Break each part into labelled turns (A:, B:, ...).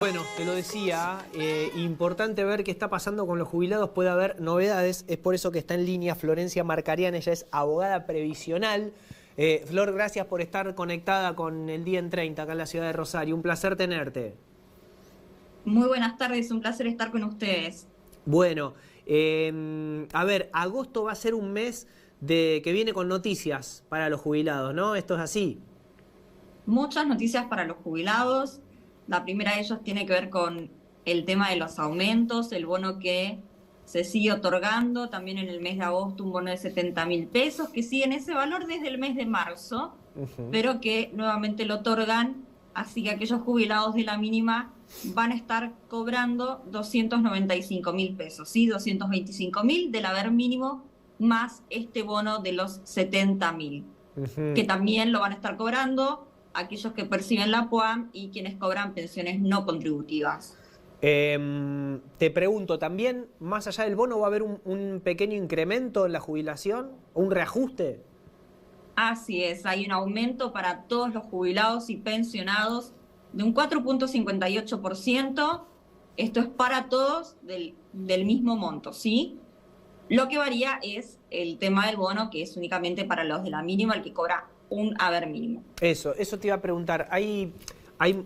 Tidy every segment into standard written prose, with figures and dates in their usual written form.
A: Bueno, te lo decía, importante ver qué está pasando con los jubilados, puede haber novedades, es por eso que está en línea Florencia Marcarian, ella es abogada previsional. Flor, gracias por estar conectada con el Día en 30 acá en la ciudad de Rosario, un placer tenerte.
B: Muy buenas tardes, un placer estar con ustedes.
A: Bueno, a ver, agosto va a ser un mes que viene con noticias para los jubilados, ¿no? ¿Esto es así?
B: Muchas noticias para los jubilados. La primera de ellas tiene que ver con el tema de los aumentos, el bono que se sigue otorgando también en el mes de agosto, un bono de 70.000 pesos, que sigue en ese valor desde el mes de marzo, pero que nuevamente lo otorgan, así que aquellos jubilados de la mínima van a estar cobrando 295.000 pesos, ¿sí? 225.000 del haber mínimo más este bono de los 70.000, que también lo van a estar cobrando aquellos que perciben la PUAM y quienes cobran pensiones no contributivas.
A: Te pregunto, ¿también más allá del bono va a haber un pequeño incremento en la jubilación? ¿Un reajuste?
B: Así es, hay un aumento para todos los jubilados y pensionados de un 4,58%. Esto es para todos del mismo monto, ¿sí? Lo que varía es el tema del bono, que es únicamente para los de la mínima, el que cobra un haber mínimo.
A: Eso te iba a preguntar. Hay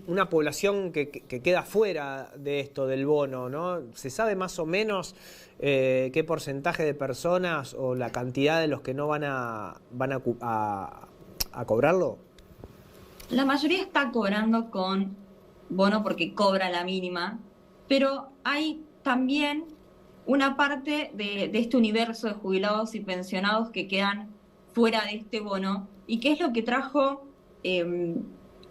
A: una población que queda fuera de esto, del bono, ¿no? ¿Se sabe más o menos qué porcentaje de personas o la cantidad de los que no van a cobrarlo?
B: La mayoría está cobrando con bono porque cobra la mínima, pero hay también una parte de este universo de jubilados y pensionados que quedan fuera de este bono y que es lo que trajo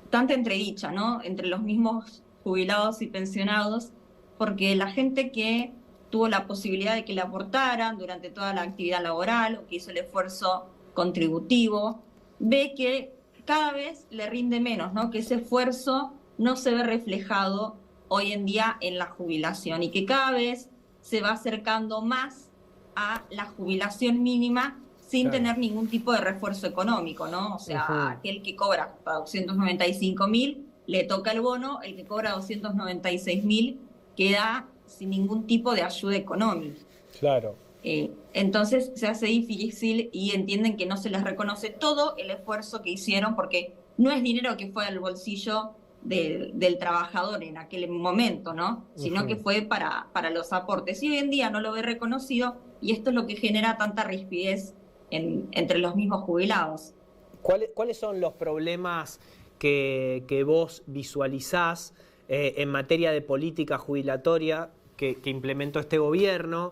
B: tanta entredicha, ¿no? Entre los mismos jubilados y pensionados, porque la gente que tuvo la posibilidad de que le aportaran durante toda la actividad laboral o que hizo el esfuerzo contributivo, ve que cada vez le rinde menos, ¿no? Que ese esfuerzo no se ve reflejado hoy en día en la jubilación y que cada vez se va acercando más a la jubilación mínima sin tener ningún tipo de refuerzo económico, ¿no? O sea, aquel que cobra 295.000 le toca el bono, el que cobra 296.000 queda sin ningún tipo de ayuda económica.
A: Claro.
B: Entonces se hace difícil y entienden que no se les reconoce todo el esfuerzo que hicieron porque no es dinero que fue al bolsillo del trabajador en aquel momento, ¿no? Sino que fue para los aportes. Y hoy en día no lo ve reconocido y esto es lo que genera tanta rispidez entre los mismos jubilados.
A: ¿Cuáles son los problemas que vos visualizás en materia de política jubilatoria que implementó este gobierno,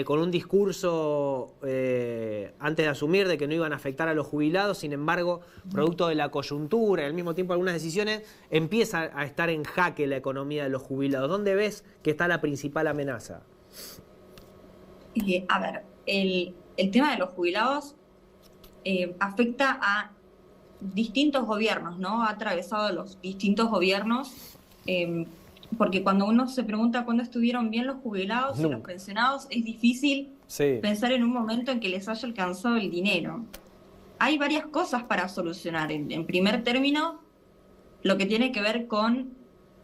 A: con un discurso antes de asumir de que no iban a afectar a los jubilados? Sin embargo, producto de la coyuntura y al mismo tiempo algunas decisiones, empieza a estar en jaque la economía de los jubilados? ¿Dónde ves que está la principal amenaza?
B: A ver, el tema de los jubilados afecta a distintos gobiernos, ¿no? Ha atravesado los distintos gobiernos, porque cuando uno se pregunta cuándo estuvieron bien los jubilados y los pensionados, es difícil pensar en un momento en que les haya alcanzado el dinero. Hay varias cosas para solucionar. En primer término, lo que tiene que ver con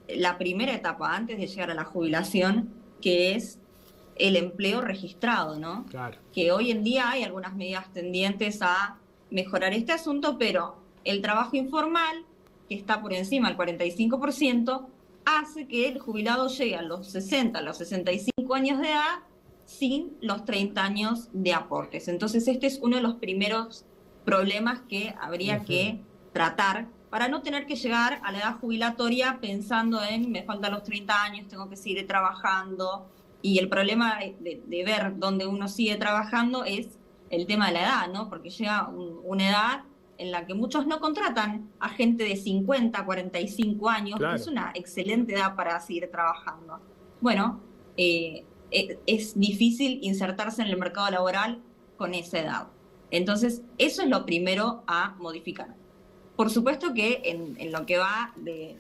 B: la primera etapa antes de llegar a la jubilación, que es el empleo registrado, ¿no?
A: Claro.
B: Que hoy en día hay algunas medidas tendientes a mejorar este asunto, pero el trabajo informal, que está por encima del 45%, hace que el jubilado llegue a los 60, a los 65 años de edad sin los 30 años de aportes. Entonces este es uno de los primeros problemas que habría que tratar para no tener que llegar a la edad jubilatoria pensando en me faltan los 30 años, tengo que seguir trabajando. Y el problema de ver dónde uno sigue trabajando es el tema de la edad, ¿no? Porque llega una edad en la que muchos no contratan a gente de 50, 45 años, claro, que es una excelente edad para seguir trabajando. Bueno, es difícil insertarse en el mercado laboral con esa edad. Entonces, eso es lo primero a modificar. Por supuesto que en lo que va de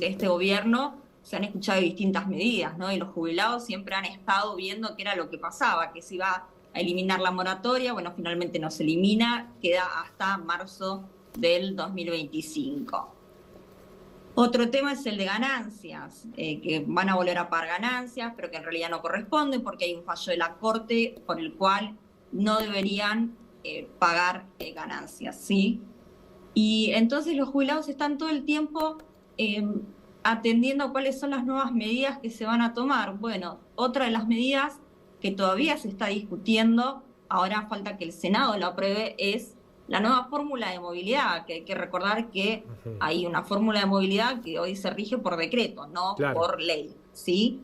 B: este gobierno se han escuchado distintas medidas, ¿no? Y los jubilados siempre han estado viendo qué era lo que pasaba, que se iba a eliminar la moratoria. Bueno, finalmente no se elimina, queda hasta marzo del 2025. Otro tema es el de ganancias, que van a volver a pagar ganancias, pero que en realidad no corresponde porque hay un fallo de la Corte por el cual no deberían pagar ganancias, ¿sí? Y entonces los jubilados están todo el tiempo atendiendo cuáles son las nuevas medidas que se van a tomar. Bueno, otra de las medidas que todavía se está discutiendo, ahora falta que el Senado lo apruebe, es la nueva fórmula de movilidad, que hay que recordar que hay una fórmula de movilidad que hoy se rige por decreto, no por ley, ¿sí?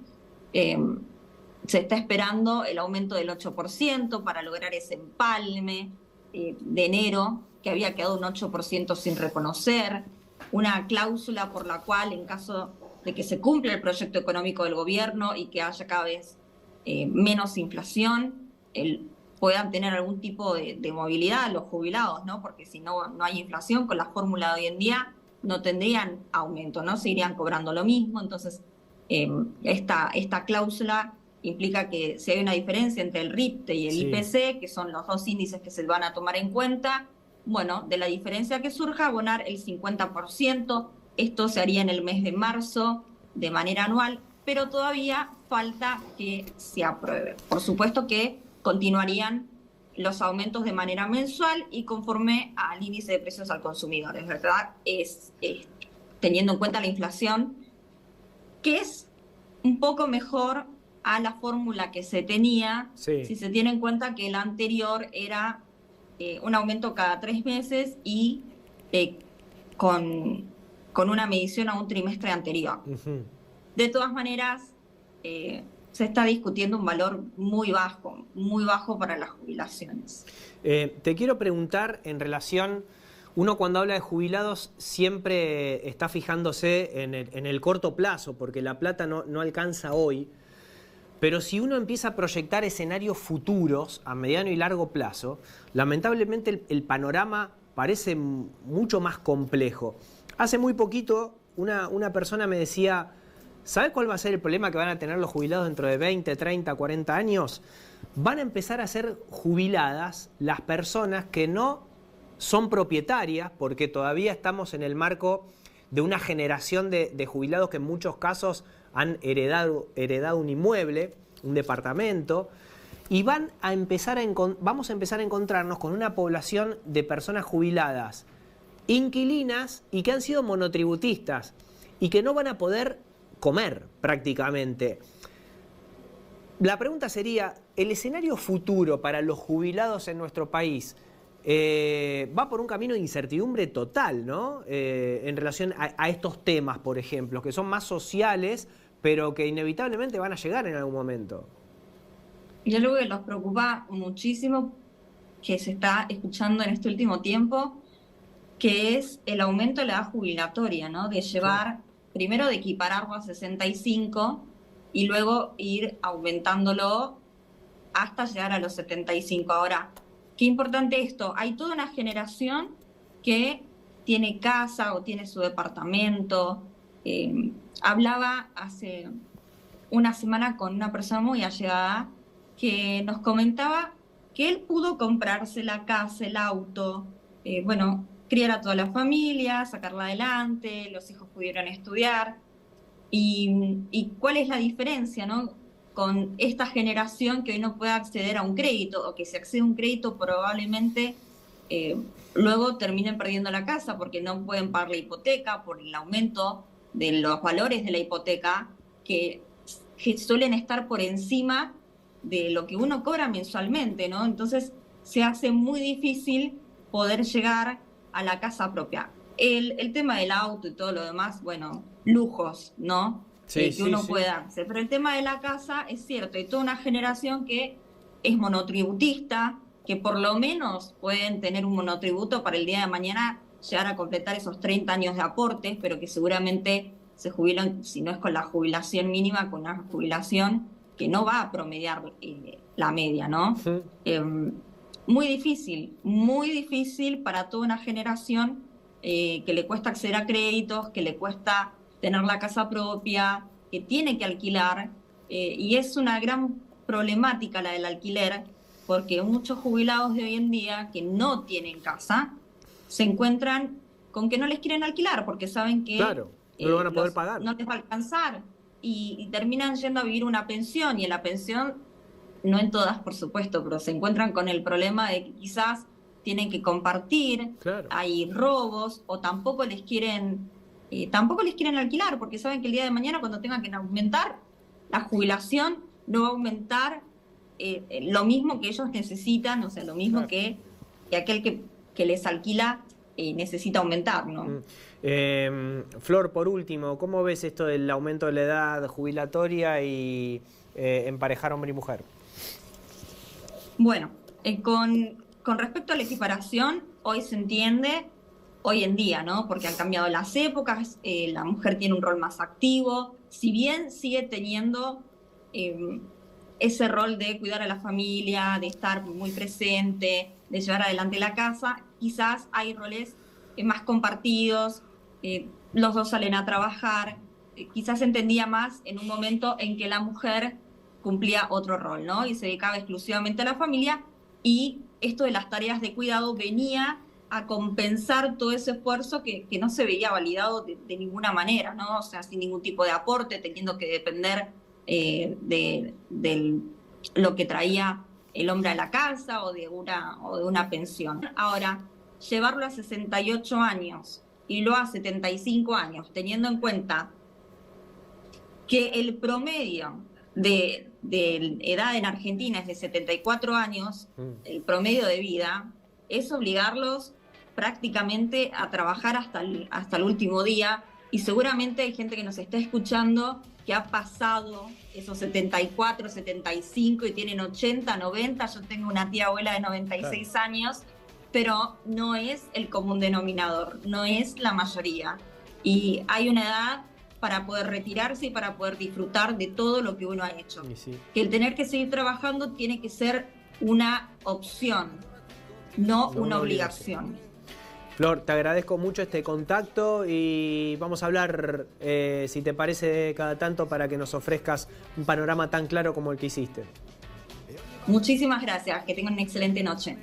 B: Se está esperando el aumento del 8% para lograr ese empalme de enero, que había quedado un 8% sin reconocer, una cláusula por la cual en caso de que se cumpla el proyecto económico del gobierno y que haya cada vez menos inflación, puedan tener algún tipo de movilidad los jubilados, ¿no? Porque si no hay inflación, con la fórmula de hoy en día no tendrían aumento, ¿no? Se irían cobrando lo mismo. Entonces, esta cláusula implica que si hay una diferencia entre el RIPTE y el IPC, que son los dos índices que se van a tomar en cuenta, bueno, de la diferencia que surja, abonar el 50%. Esto se haría en el mes de marzo de manera anual, pero todavía falta que se apruebe. Por supuesto que continuarían los aumentos de manera mensual y conforme al índice de precios al consumidor. Es verdad, es teniendo en cuenta la inflación, que es un poco mejor a la fórmula que se tenía, si se tiene en cuenta que la anterior era un aumento cada 3 meses y con una medición a un trimestre anterior. De todas maneras, se está discutiendo un valor muy bajo para las jubilaciones.
A: Te quiero preguntar en relación, uno cuando habla de jubilados siempre está fijándose en el corto plazo, porque la plata no alcanza hoy, pero si uno empieza a proyectar escenarios futuros a mediano y largo plazo, lamentablemente el panorama parece mucho más complejo. Hace muy poquito una persona me decía, ¿sabe cuál va a ser el problema que van a tener los jubilados dentro de 20, 30, 40 años? Van a empezar a ser jubiladas las personas que no son propietarias, porque todavía estamos en el marco de una generación de jubilados que en muchos casos han heredado un inmueble, un departamento, y vamos a empezar a encontrarnos con una población de personas jubiladas, inquilinas y que han sido monotributistas y que no van a poder comer prácticamente. La pregunta sería, ¿el escenario futuro para los jubilados en nuestro país va por un camino de incertidumbre total, ¿no? En relación a estos temas, por ejemplo, que son más sociales, pero que inevitablemente van a llegar en algún momento.
B: Yo creo que los preocupa muchísimo, que se está escuchando en este último tiempo, que es el aumento de la edad jubilatoria, ¿no? De llevar, primero de equipararlo a 65 y luego ir aumentándolo hasta llegar a los 75. Ahora, qué importante esto, hay toda una generación que tiene casa o tiene su departamento. Hablaba hace una semana con una persona muy allegada que nos comentaba que él pudo comprarse la casa, el auto, criar a toda la familia, sacarla adelante, los hijos pudieron estudiar. ¿Y cuál es la diferencia, no? Con esta generación que hoy no puede acceder a un crédito, o que si accede a un crédito probablemente luego terminen perdiendo la casa porque no pueden pagar la hipoteca por el aumento de los valores de la hipoteca que suelen estar por encima de lo que uno cobra mensualmente, ¿no? Entonces se hace muy difícil poder llegar a la casa propia. El tema del auto y todo lo demás, lujos, ¿no? Que uno pueda hacer. Pero el tema de la casa es cierto, hay toda una generación que es monotributista, que por lo menos pueden tener un monotributo para el día de mañana llegar a completar esos 30 años de aportes, pero que seguramente se jubilan, si no es con la jubilación mínima, con una jubilación que no va a promediar la media, ¿no? Sí. Muy difícil para toda una generación que le cuesta acceder a créditos, que le cuesta tener la casa propia, que tiene que alquilar, y es una gran problemática la del alquiler, porque muchos jubilados de hoy en día que no tienen casa se encuentran con que no les quieren alquilar, porque saben que
A: No lo van a poder pagar.
B: No les va a alcanzar y terminan yendo a vivir una pensión, y en la pensión, no en todas por supuesto, pero se encuentran con el problema de que quizás tienen que compartir,
A: Claro.
B: hay robos, o tampoco les quieren alquilar, porque saben que el día de mañana, cuando tengan que aumentar la jubilación, no va a aumentar lo mismo que ellos necesitan, o sea, lo mismo
A: Claro.
B: que aquel que les alquila necesita aumentar, ¿no?
A: Flor, por último, ¿cómo ves esto del aumento de la edad jubilatoria y emparejar hombre y mujer?
B: Bueno, con respecto a la equiparación, hoy se entiende, hoy en día, ¿no? Porque han cambiado las épocas, la mujer tiene un rol más activo, si bien sigue teniendo ese rol de cuidar a la familia, de estar muy presente, de llevar adelante la casa, quizás hay roles más compartidos, los dos salen a trabajar, quizás se entendía más en un momento en que la mujer cumplía otro rol, ¿no? Y se dedicaba exclusivamente a la familia, y esto de las tareas de cuidado venía a compensar todo ese esfuerzo que no se veía validado de ninguna manera, ¿no? O sea, sin ningún tipo de aporte, teniendo que depender de lo que traía el hombre a la casa o de una pensión. Ahora, llevarlo a 68 años y luego a 75 años, teniendo en cuenta que el promedio de edad en Argentina es de 74 años, el promedio de vida, es obligarlos prácticamente a trabajar hasta el último día, y seguramente hay gente que nos está escuchando que ha pasado esos 74, 75 y tienen 80, 90, yo tengo una tía abuela de 96
A: Claro.
B: años, pero no es el común denominador, no es la mayoría. Y hay una edad para poder retirarse y para poder disfrutar de todo lo que uno ha hecho.
A: Sí.
B: Que el tener que seguir trabajando tiene que ser una opción, no una obligación.
A: Flor, te agradezco mucho este contacto y vamos a hablar, si te parece, cada tanto para que nos ofrezcas un panorama tan claro como el que hiciste.
B: Muchísimas gracias, que tengan una excelente noche.